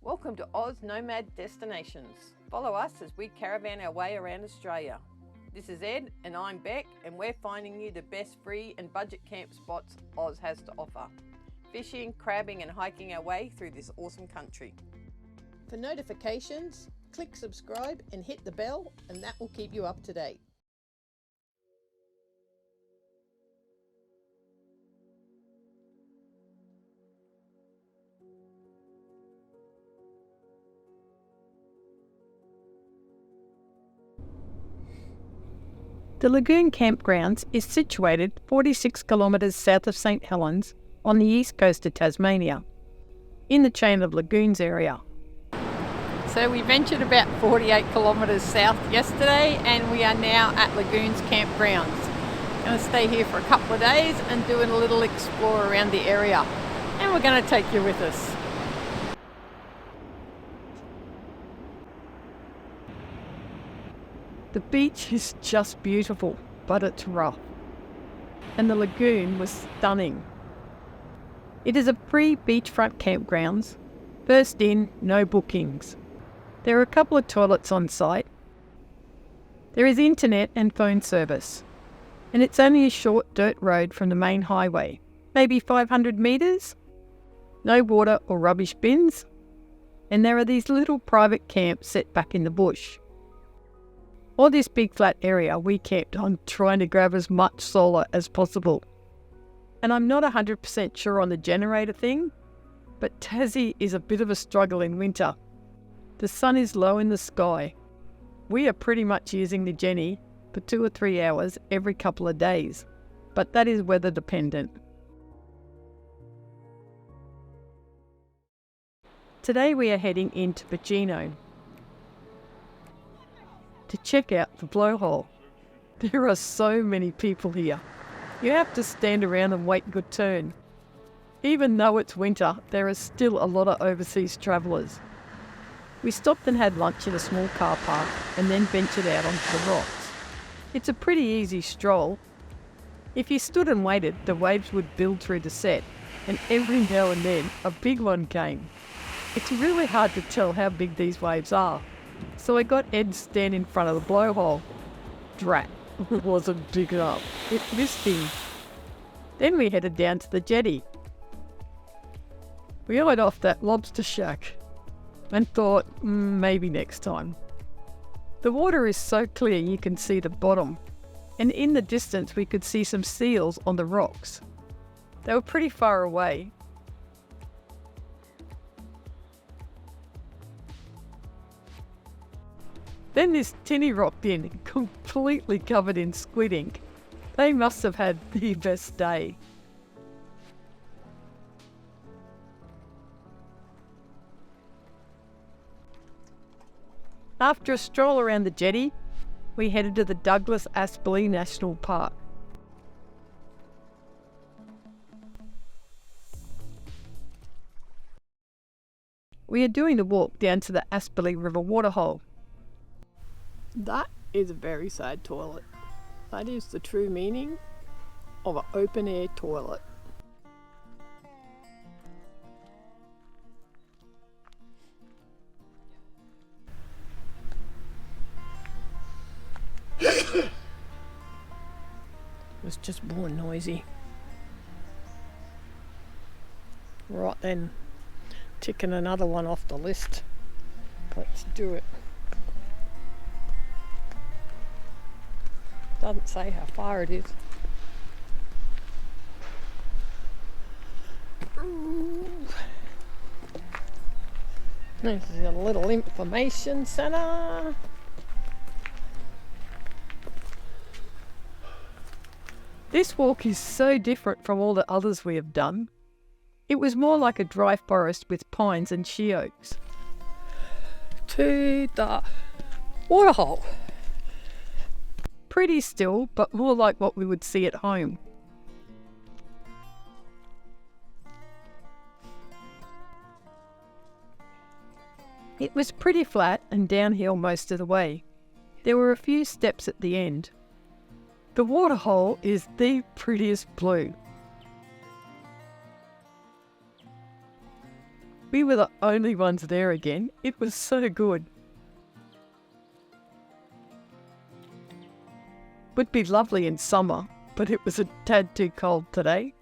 Welcome to Aussie Nomad Destinations. Follow us as we caravan our way around Australia. This is Ed and I'm Bec, and we're finding you the best free and budget camp spots Oz has to offer. Fishing, crabbing and hiking our way through this awesome country. For notifications, click subscribe and hit the bell, and that will keep you up to date. The Lagoon Campgrounds is situated 46 kilometres south of St Helens on the east coast of Tasmania, in the chain of lagoons area. So we ventured about 48 kilometres south yesterday and we are now at Lagoons Campgrounds. Going to stay here for a couple of days and doing a little explore around the area, and we're going to take you with us. The beach is just beautiful, but it's rough. And the lagoon was stunning. It is a free beachfront campgrounds. First in, no bookings. There are a couple of toilets on site. There is internet and phone service. And it's only a short dirt road from the main highway, maybe 500 metres. No water or rubbish bins. And there are these little private camps set back in the bush. All this big flat area we camped on, trying to grab as much solar as possible. And I'm not 100% sure on the generator thing, but Tassie is a bit of a struggle in winter. The sun is low in the sky. We are pretty much using the Jenny for 2 or 3 hours every couple of days, but that is weather dependent. Today we are heading into Bicheno to check out the blowhole. There are so many people here. You have to stand around and wait your turn. Even though it's winter, there are still a lot of overseas travellers. We stopped and had lunch in a small car park and then ventured out onto the rocks. It's a pretty easy stroll. If you stood and waited, the waves would build through the set, and every now and then a big one came. It's really hard to tell how big these waves are. So I got Ed to stand in front of the blowhole. Drat, it wasn't big enough. It missed him. Then we headed down to the jetty. We eyed off that lobster shack and thought, maybe next time. The water is so clear you can see the bottom, and in the distance we could see some seals on the rocks. They were pretty far away. Then this tinny rocked in, completely covered in squid ink. They must have had the best day. After a stroll around the jetty, we headed to the Apsley National Park. We are doing the walk down to the Apsley River Waterhole. That is a very sad toilet. That is the true meaning of an open air toilet. It was just born noisy. Right then, ticking another one off the list. Let's do it. Doesn't say how far it is. This is a little information centre. This walk is so different from all the others we have done. It was more like a dry forest with pines and she oaks. To the Waterhole. Pretty still, but more like what we would see at home. It was pretty flat and downhill most of the way. There were a few steps at the end. The Waterhole is the prettiest blue. We were the only ones there again. It was so good. Would be lovely in summer, but it was a tad too cold today.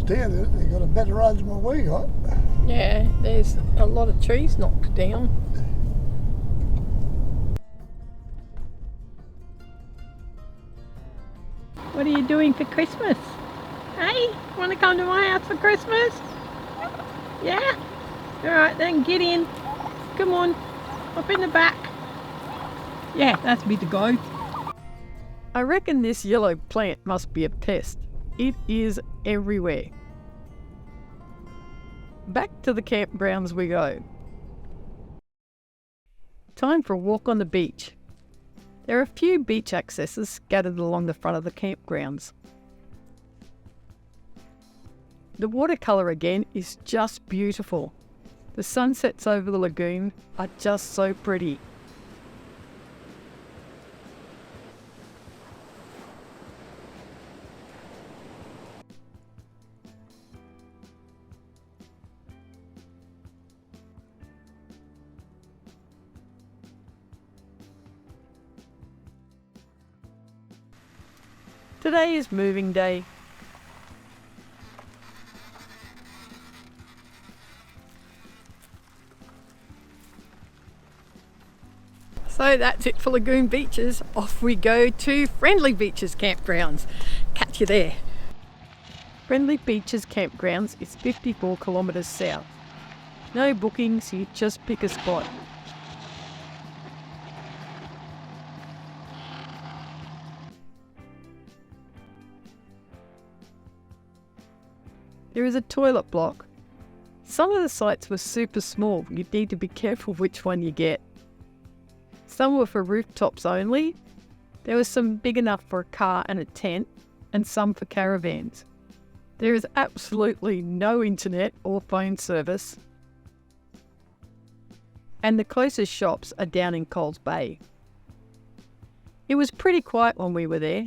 Down, they got a better road than what we got. Yeah, there's a lot of trees knocked down. What are you doing for Christmas? Hey, want to come to my house for Christmas? Yeah? Alright then, get in. Come on, up in the back. Yeah, that's me to go. I reckon this yellow plant must be a pest. It is everywhere. Back to the campgrounds we go. Time for a walk on the beach. There are a few beach accesses scattered along the front of the campgrounds. The watercolour again is just beautiful. The sunsets over the lagoon are just so pretty. Today is moving day. So that's it for Lagoon Beaches. Off we go to Friendly Beaches Campgrounds. Catch you there. Friendly Beaches Campgrounds is 54 kilometres south. No bookings, you just pick a spot. There is a toilet block. Some of the sites were super small, you'd need to be careful which one you get. Some were for rooftops only. There was some big enough for a car and a tent, and some for caravans. There is absolutely no internet or phone service. And the closest shops are down in Coles Bay. It was pretty quiet when we were there.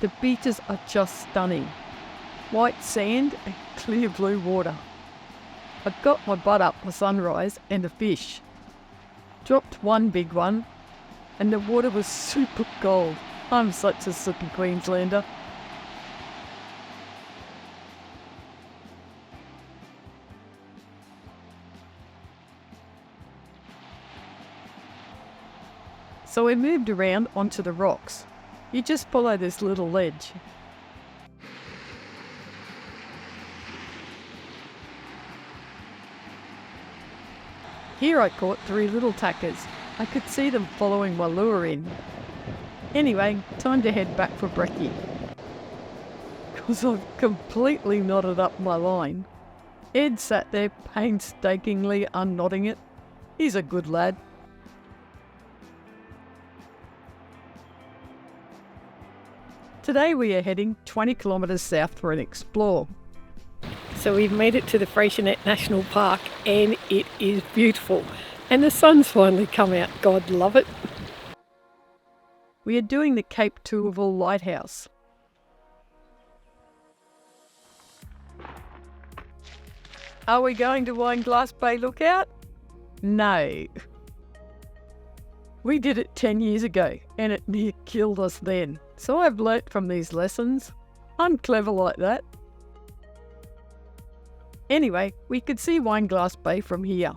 The beaches are just stunning. White sand and clear blue water. I got my butt up for sunrise and a fish. Dropped one big one and the water was super cold. I'm such a sooty Queenslander. So we moved around onto the rocks. You just follow this little ledge. Here I caught 3 little tackers. I could see them following my lure in. Anyway, time to head back for brekkie. Because I've completely knotted up my line. Ed sat there painstakingly unknotting it. He's a good lad. Today we are heading 20 kilometres south for an explore. So we've made it to the Freycinet National Park and it is beautiful. And the sun's finally come out, God love it. We are doing the Cape Tourville Lighthouse. Are we going to Wineglass Bay Lookout? No. We did it 10 years ago and it near killed us then. So I've learnt from these lessons. I'm clever like that. Anyway, we could see Wineglass Bay from here.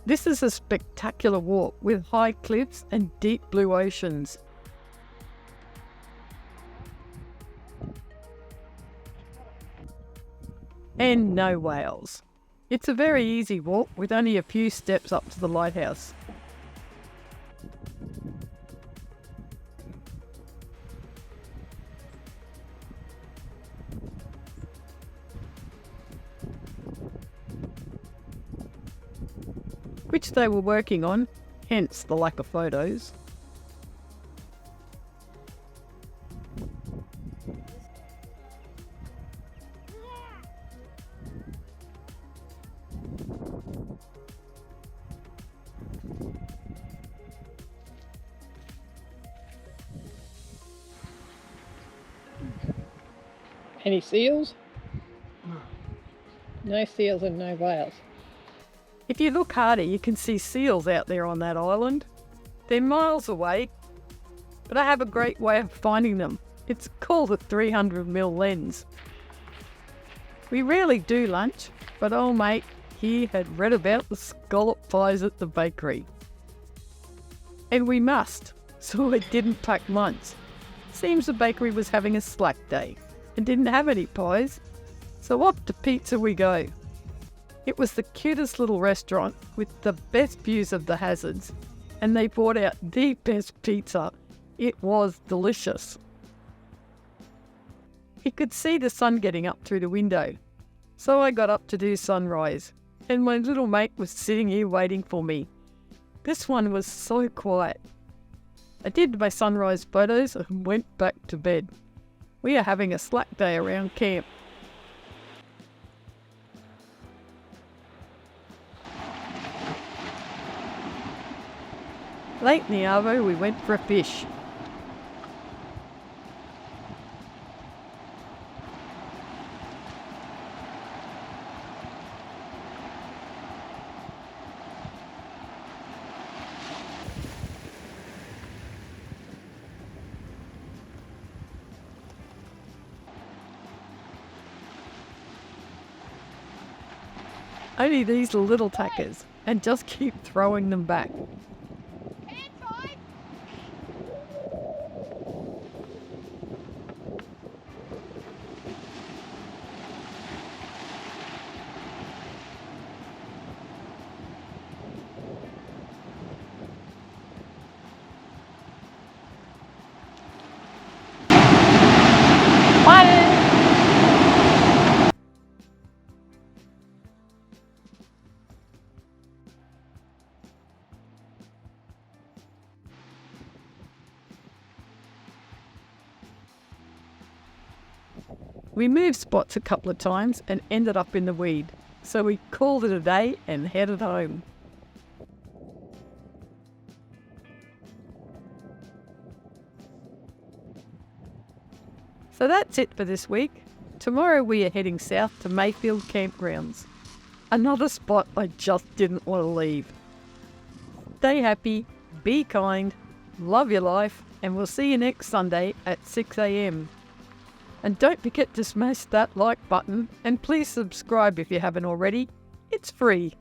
This is a spectacular walk with high cliffs and deep blue oceans. And no whales. It's a very easy walk with only a few steps up to the lighthouse. which they were working on, hence the lack of photos. Any seals? No seals and no whales. If you look harder, you can see seals out there on that island. They're miles away, but I have a great way of finding them. It's called a 300mm lens. We rarely do lunch, but old mate here had read about the scallop pies at the bakery. And we must, so I didn't pack lunch. Seems the bakery was having a slack day and didn't have any pies, so off to pizza we go. It was the cutest little restaurant with the best views of the hazards, and they brought out the best pizza. It was delicious. He could see the sun getting up through the window, so I got up to do sunrise, and my little mate was sitting here waiting for me. This one was so quiet. I did my sunrise photos and went back to bed. We are having a slack day around camp. Late in the arvo, we went for a fish. Only these little tackers, and just keep throwing them back. We moved spots a couple of times and ended up in the weed, so we called it a day and headed home. So that's it for this week. Tomorrow we are heading south to Mayfield Campgrounds. Another spot I just didn't want to leave. Stay happy, be kind, love your life, and we'll see you next Sunday at 6 a.m. And don't forget to smash that like button, and please subscribe if you haven't already. It's free.